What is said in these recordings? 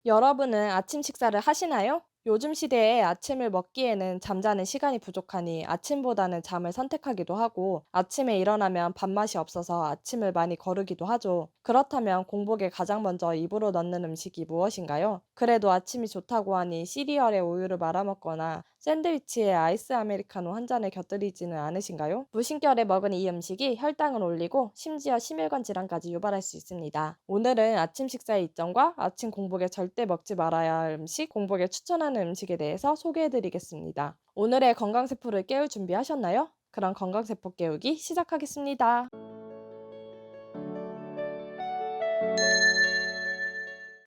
여러분은 아침 식사를 하시나요? 요즘 시대에 아침을 먹기에는 잠자는 시간이 부족하니 아침보다는 잠을 선택하기도 하고 아침에 일어나면 밥맛이 없어서 아침을 많이 거르기도 하죠. 그렇다면 공복에 가장 먼저 입으로 넣는 음식이 무엇인가요? 그래도 아침이 좋다고 하니 시리얼에 우유를 말아 먹거나 샌드위치에 아이스 아메리카노 한 잔을 곁들이지는 않으신가요? 무심결에 먹은 이 음식이 혈당을 올리고 심지어 심혈관 질환까지 유발할 수 있습니다. 오늘은 아침 식사의 이점과 아침 공복에 절대 먹지 말아야 할 음식, 공복에 추천하는 음식에 대해서 소개해드리겠습니다. 오늘의 건강세포를 깨울 준비하셨나요? 그럼 건강세포 깨우기 시작하겠습니다.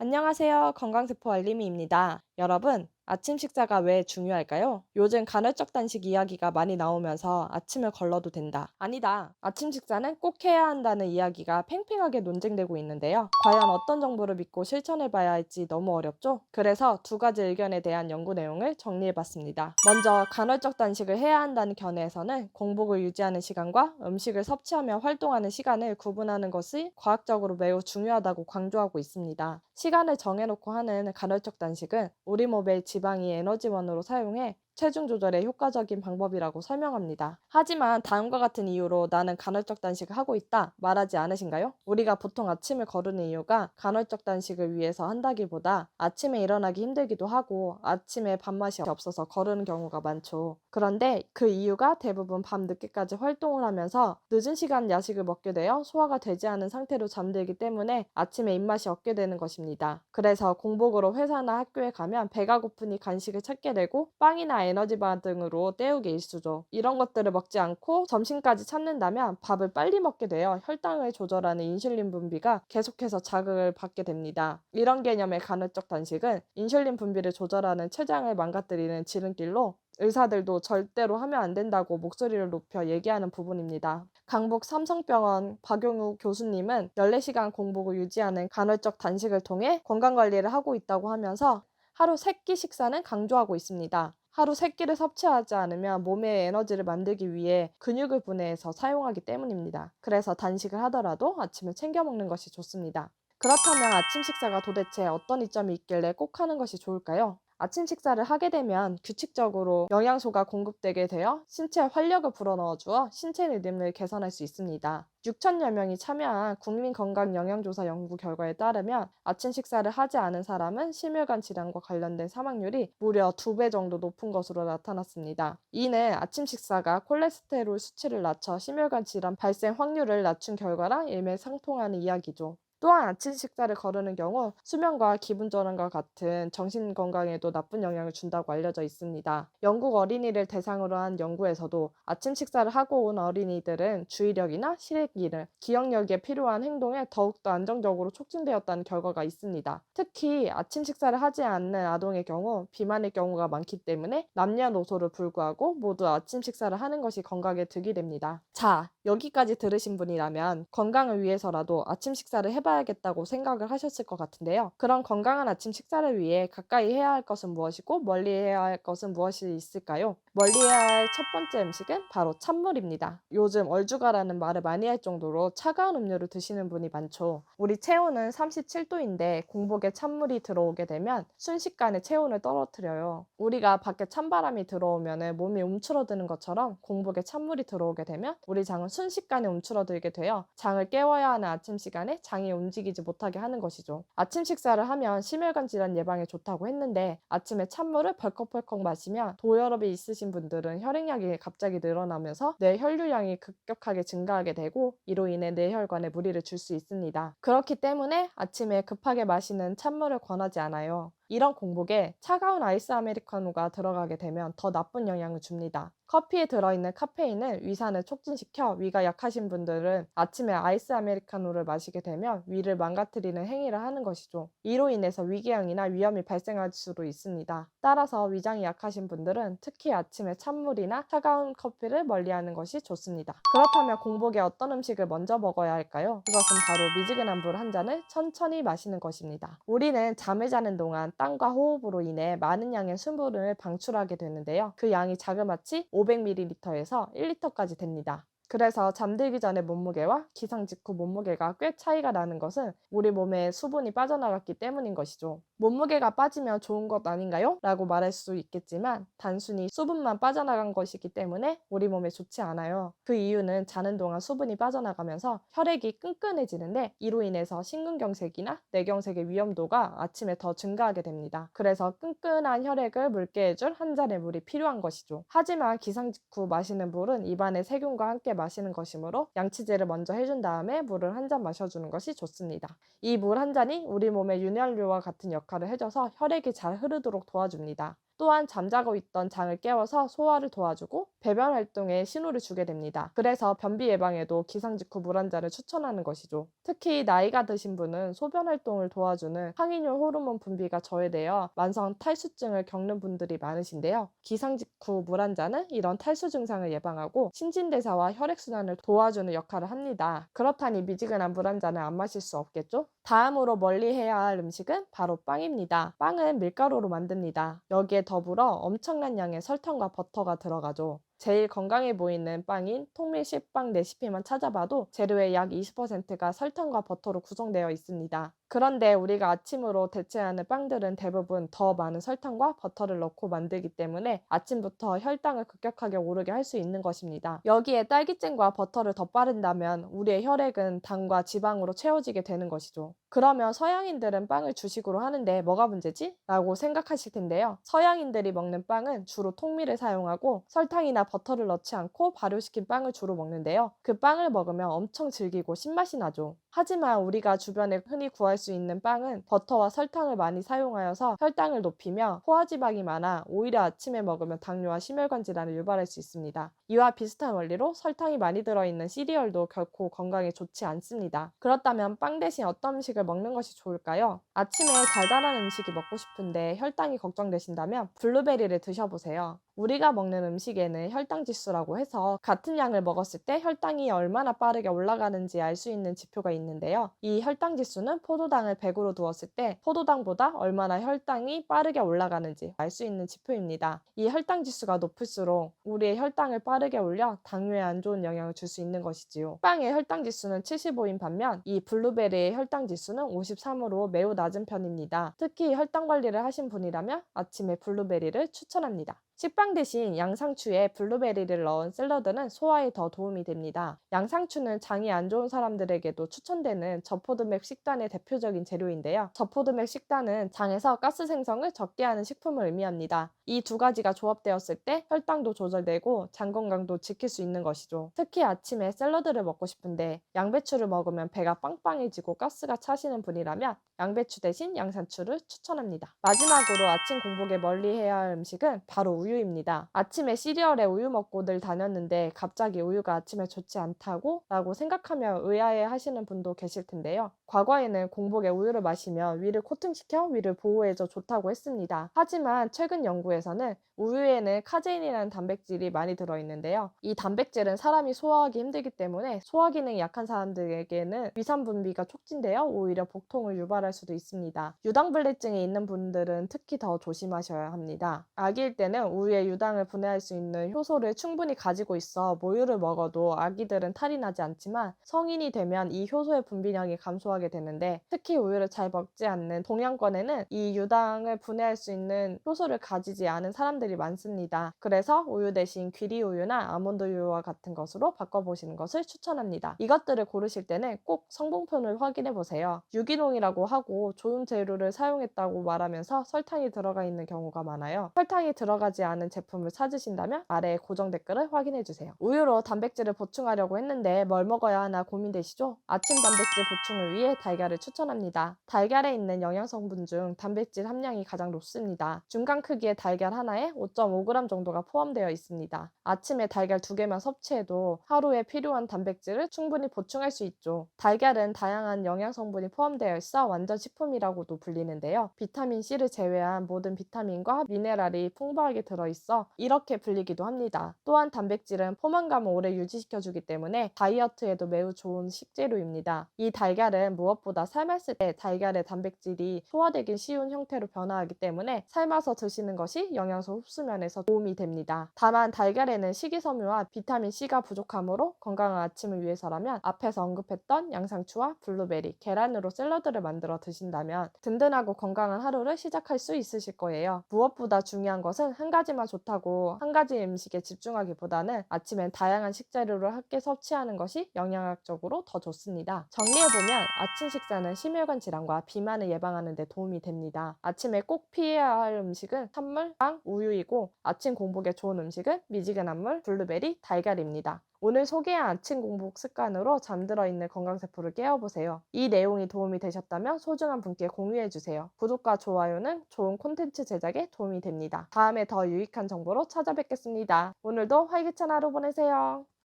안녕하세요. 건강세포 알림이입니다. 여러분, 아침 식사가 왜 중요할까요? 요즘 간헐적 단식 이야기가 많이 나오면서 아침을 걸러도 된다. 아니다. 아침 식사는 꼭 해야 한다는 이야기가 팽팽하게 논쟁되고 있는데요. 과연 어떤 정보를 믿고 실천해봐야 할지 너무 어렵죠? 그래서 두 가지 의견에 대한 연구 내용을 정리해봤습니다. 먼저 간헐적 단식을 해야 한다는 견해에서는 공복을 유지하는 시간과 음식을 섭취하며 활동하는 시간을 구분하는 것이 과학적으로 매우 중요하다고 강조하고 있습니다. 시간을 정해놓고 하는 간헐적 단식은 우리 몸의 지방이 에너지원으로 사용해 체중 조절에 효과적인 방법이라고 설명합니다. 하지만 다음과 같은 이유로 나는 간헐적 단식을 하고 있다 말하지 않으신가요? 우리가 보통 아침을 거르는 이유가 간헐적 단식을 위해서 한다기보다 아침에 일어나기 힘들기도 하고 아침에 밥맛이 없어서 거르는 경우가 많죠. 그런데 그 이유가 대부분 밤 늦게까지 활동을 하면서 늦은 시간 야식을 먹게 되어 소화가 되지 않은 상태로 잠들기 때문에 아침에 입맛이 없게 되는 것입니다. 그래서 공복으로 회사나 학교에 가면 배가 고프니 간식을 찾게 되고 빵이나 에너지바 등으로 때우기 일쑤죠. 이런 것들을 먹지 않고 점심까지 찾는다면 밥을 빨리 먹게 되어 혈당을 조절하는 인슐린 분비가 계속해서 자극을 받게 됩니다. 이런 개념의 간헐적 단식은 인슐린 분비를 조절하는 췌장을 망가뜨리는 지름길로 의사들도 절대로 하면 안 된다고 목소리를 높여 얘기하는 부분입니다. 강북 삼성병원 박용우 교수님은 14시간 공복을 유지하는 간헐적 단식을 통해 건강관리를 하고 있다고 하면서 하루 3끼 식사는 강조하고 있습니다. 하루 3끼를 섭취하지 않으면 몸에 에너지를 만들기 위해 근육을 분해해서 사용하기 때문입니다. 그래서 단식을 하더라도 아침을 챙겨 먹는 것이 좋습니다. 그렇다면 아침 식사가 도대체 어떤 이점이 있길래 꼭 하는 것이 좋을까요? 아침 식사를 하게 되면 규칙적으로 영양소가 공급되게 되어 신체에 활력을 불어넣어주어 신체 리듬을 개선할 수 있습니다. 6천여 명이 참여한 국민건강영양조사 연구 결과에 따르면 아침 식사를 하지 않은 사람은 심혈관 질환과 관련된 사망률이 무려 2배 정도 높은 것으로 나타났습니다. 이는 아침 식사가 콜레스테롤 수치를 낮춰 심혈관 질환 발생 확률을 낮춘 결과랑 일맥상통하는 이야기죠. 또한 아침 식사를 거르는 경우 수면과 기분 전환과 같은 정신 건강에도 나쁜 영향을 준다고 알려져 있습니다. 영국 어린이를 대상으로 한 연구에서도 아침 식사를 하고 온 어린이들은 주의력이나 실행기능, 기억력에 필요한 행동에 더욱더 안정적으로 촉진되었다는 결과가 있습니다. 특히 아침 식사를 하지 않는 아동의 경우 비만의 경우가 많기 때문에 남녀노소를 불구하고 모두 아침 식사를 하는 것이 건강에 득이 됩니다. 자, 여기까지 들으신 분이라면 건강을 위해서라도 아침 식사를 해봐야겠다고 생각을 하셨을 것 같은데요. 그런 건강한 아침 식사를 위해 가까이 해야 할 것은 무엇이고 멀리 해야 할 것은 무엇이 있을까요? 멀리 해야 할 첫 번째 음식은 바로 찬물입니다. 요즘 얼죽아라는 말을 많이 할 정도로 차가운 음료를 드시는 분이 많죠. 우리 체온은 37도인데 공복에 찬물이 들어오게 되면 순식간에 체온을 떨어뜨려요. 우리가 밖에 찬바람이 들어오면 몸이 움츠러드는 것처럼 공복에 찬물이 들어오게 되면 우리 장은 순식간에 움츠러들게 되어 장을 깨워야 하는 아침 시간에 장이 움직이지 못하게 하는 것이죠. 아침 식사를 하면 심혈관 질환 예방에 좋다고 했는데 아침에 찬물을 벌컥벌컥 마시면 도열업이 있으신 분들은 혈액량이 갑자기 늘어나면서 뇌 혈류량이 급격하게 증가하게 되고 이로 인해 뇌혈관에 무리를 줄 수 있습니다. 그렇기 때문에 아침에 급하게 마시는 찬물을 권하지 않아요. 이런 공복에 차가운 아이스 아메리카노가 들어가게 되면 더 나쁜 영향을 줍니다. 커피에 들어있는 카페인은 위산을 촉진시켜 위가 약하신 분들은 아침에 아이스 아메리카노를 마시게 되면 위를 망가뜨리는 행위를 하는 것이죠. 이로 인해서 위궤양이나 위염이 발생할 수도 있습니다. 따라서 위장이 약하신 분들은 특히 아침에 찬물이나 차가운 커피를 멀리하는 것이 좋습니다. 그렇다면 공복에 어떤 음식을 먼저 먹어야 할까요? 그것은 바로 미지근한 물 한 잔을 천천히 마시는 것입니다. 우리는 잠을 자는 동안 땀과 호흡으로 인해 많은 양의 수분을 방출하게 되는데요. 그 양이 자그마치 500ml에서 1리터까지 됩니다. 그래서 잠들기 전에 몸무게와 기상 직후 몸무게가 꽤 차이가 나는 것은 우리 몸에 수분이 빠져나갔기 때문인 것이죠. 몸무게가 빠지면 좋은 것 아닌가요? 라고 말할 수 있겠지만 단순히 수분만 빠져나간 것이기 때문에 우리 몸에 좋지 않아요. 그 이유는 자는 동안 수분이 빠져나가면서 혈액이 끈끈해지는데 이로 인해서 심근경색이나 뇌경색의 위험도가 아침에 더 증가하게 됩니다. 그래서 끈끈한 혈액을 묽게 해줄 한 잔의 물이 필요한 것이죠. 하지만 기상 직후 마시는 물은 입안에 세균과 함께 마시는 것이므로 양치질을 먼저 해준 다음에 물을 한 잔 마셔주는 것이 좋습니다. 이 물 한 잔이 우리 몸의 윤활유와 같은 역할을 해줘서 혈액이 잘 흐르도록 도와줍니다. 또한 잠자고 있던 장을 깨워서 소화를 도와주고 배변 활동에 신호를 주게 됩니다. 그래서 변비 예방에도 기상 직후 물 한 잔을 추천하는 것이죠. 특히 나이가 드신 분은 소변 활동을 도와주는 항이뇨 호르몬 분비가 저해되어 만성 탈수증을 겪는 분들이 많으신데요. 기상 직후 물 한 잔은 이런 탈수 증상을 예방하고 신진대사와 혈액순환을 도와주는 역할을 합니다. 그렇다니 미지근한 물 한 잔을 안 마실 수 없겠죠? 다음으로 멀리해야 할 음식은 바로 빵입니다. 빵은 밀가루로 만듭니다. 여기에 더불어 엄청난 양의 설탕과 버터가 들어가죠. 제일 건강해 보이는 빵인 통밀식빵 레시피만 찾아봐도 재료의 약 20%가 설탕과 버터로 구성되어 있습니다. 그런데 우리가 아침으로 대체하는 빵들은 대부분 더 많은 설탕과 버터를 넣고 만들기 때문에 아침부터 혈당을 급격하게 오르게 할 수 있는 것입니다. 여기에 딸기잼과 버터를 덧바른다면 우리의 혈액은 당과 지방으로 채워지게 되는 것이죠. 그러면 서양인들은 빵을 주식으로 하는데 뭐가 문제지? 라고 생각하실 텐데요. 서양인들이 먹는 빵은 주로 통밀을 사용하고 설탕이나 버터를 넣지 않고 발효시킨 빵을 주로 먹는데요. 그 빵을 먹으면 엄청 질기고 신맛이 나죠. 하지만 우리가 주변에 흔히 구할 수 있는 빵은 버터와 설탕을 많이 사용하여서 혈당을 높이며 포화지방이 많아 오히려 아침에 먹으면 당뇨와 심혈관 질환을 유발할 수 있습니다. 이와 비슷한 원리로 설탕이 많이 들어있는 시리얼도 결코 건강에 좋지 않습니다. 그렇다면 빵 대신 어떤 음식을 먹는 것이 좋을까요? 아침에 달달한 음식이 먹고 싶은데 혈당이 걱정되신다면 블루베리를 드셔보세요. 우리가 먹는 음식에는 혈당 지수라고 해서 같은 양을 먹었을 때 혈당이 얼마나 빠르게 올라가는지 알 수 있는 지표가 있는데요. 이 혈당 지수는 포도당을 100으로 두었을 때 포도당보다 얼마나 혈당이 빠르게 올라가는지 알 수 있는 지표입니다. 이 혈당 지수가 높을수록 우리의 혈당을 빠르게 올려 당뇨에 안 좋은 영향을 줄 수 있는 것이지요. 빵의 혈당 지수는 75인 반면 이 블루베리의 혈당 지수는 53으로 매우 낮은 편입니다. 특히 혈당 관리를 하신 분이라면 아침에 블루베리를 추천합니다. 식빵 대신 양상추에 블루베리를 넣은 샐러드는 소화에 더 도움이 됩니다. 양상추는 장이 안 좋은 사람들에게도 추천되는 저포도맥 식단의 대표적인 재료인데요. 저포도맥 식단은 장에서 가스 생성을 적게 하는 식품을 의미합니다. 이 두 가지가 조합되었을 때 혈당도 조절되고 장 건강도 지킬 수 있는 것이죠. 특히 아침에 샐러드를 먹고 싶은데 양배추를 먹으면 배가 빵빵해지고 가스가 차시는 분이라면 양배추 대신 양상추를 추천합니다. 마지막으로 아침 공복에 멀리해야 할 음식은 바로 우유입니다. 아침에 시리얼에 우유 먹고 늘 다녔는데 갑자기 우유가 아침에 좋지 않다고 라고 생각하며 의아해 하시는 분도 계실 텐데요. 과거에는 공복에 우유를 마시면 위를 코팅시켜 위를 보호해줘 좋다고 했습니다. 하지만 최근 연구에서는 우유에는 카제인이라는 단백질이 많이 들어있는데요. 이 단백질은 사람이 소화하기 힘들기 때문에 소화 기능이 약한 사람들에게는 위산 분비가 촉진되어 오히려 복통을 유발할 수도 있습니다. 유당불내증이 있는 분들은 특히 더 조심하셔야 합니다. 아기일 때는 우유에 유당을 분해할 수 있는 효소를 충분히 가지고 있어 모유를 먹어도 아기들은 탈이 나지 않지만 성인이 되면 이 효소의 분비량이 감소하게 되는데 특히 우유를 잘 먹지 않는 동양권에는 이 유당을 분해할 수 있는 효소를 가지지 않은 사람들이 많습니다. 그래서 우유 대신 귀리우유나 아몬드우유와 같은 것으로 바꿔보시는 것을 추천합니다. 이것들을 고르실 때는 꼭 성분표를 확인해 보세요. 유기농이라고 하고 좋은 재료를 사용했다고 말하면서 설탕이 들어가 있는 경우가 많아요. 설탕이 들어가지 않은 제품을 찾으신다면 아래에 고정 댓글을 확인해 주세요. 우유로 단백질을 보충하려고 했는데 뭘 먹어야 하나 고민되시죠? 아침 단백질 보충을 위해 달걀을 추천합니다. 달걀에 있는 영양성분 중 단백질 함량이 가장 높습니다. 중간 크기의 달걀 하나에 5.5g 정도가 포함되어 있습니다. 아침에 달걀 2개만 섭취해도 하루에 필요한 단백질을 충분히 보충할 수 있죠. 달걀은 다양한 영양성분이 포함되어 있어 완전 식품이라고도 불리는데요. 비타민 C를 제외한 모든 비타민과 미네랄이 풍부하게 들어있어 이렇게 불리기도 합니다. 또한 단백질은 포만감을 오래 유지시켜주기 때문에 다이어트에도 매우 좋은 식재료입니다. 이 달걀은 무엇보다 삶았을 때 달걀의 단백질이 소화되기 쉬운 형태로 변화하기 때문에 삶아서 드시는 것이 영양소 흡수면에서 도움이 됩니다. 다만 달걀에는 식이섬유와 비타민 C가 부족하므로 건강한 아침을 위해서라면 앞에서 언급했던 양상추와 블루베리, 계란으로 샐러드를 만들어 드신다면 든든하고 건강한 하루를 시작할 수 있으실 거예요. 무엇보다 중요한 것은 한 가지만 좋다고 한 가지 음식에 집중하기보다는 아침엔 다양한 식재료를 함께 섭취하는 것이 영양학적으로 더 좋습니다. 정리해보면 아침 식사는 심혈관 질환과 비만을 예방하는 데 도움이 됩니다. 아침에 꼭 피해야 할 음식은 찬물, 빵, 우유이고 아침 공복에 좋은 음식은 미지근한 물, 블루베리, 달걀입니다. 오늘 소개한 아침 공복 습관으로 잠들어 있는 건강세포를 깨워보세요. 이 내용이 도움이 되셨다면 소중한 분께 공유해주세요. 구독과 좋아요는 좋은 콘텐츠 제작에 도움이 됩니다. 다음에 더 유익한 정보로 찾아뵙겠습니다. 오늘도 활기찬 하루 보내세요.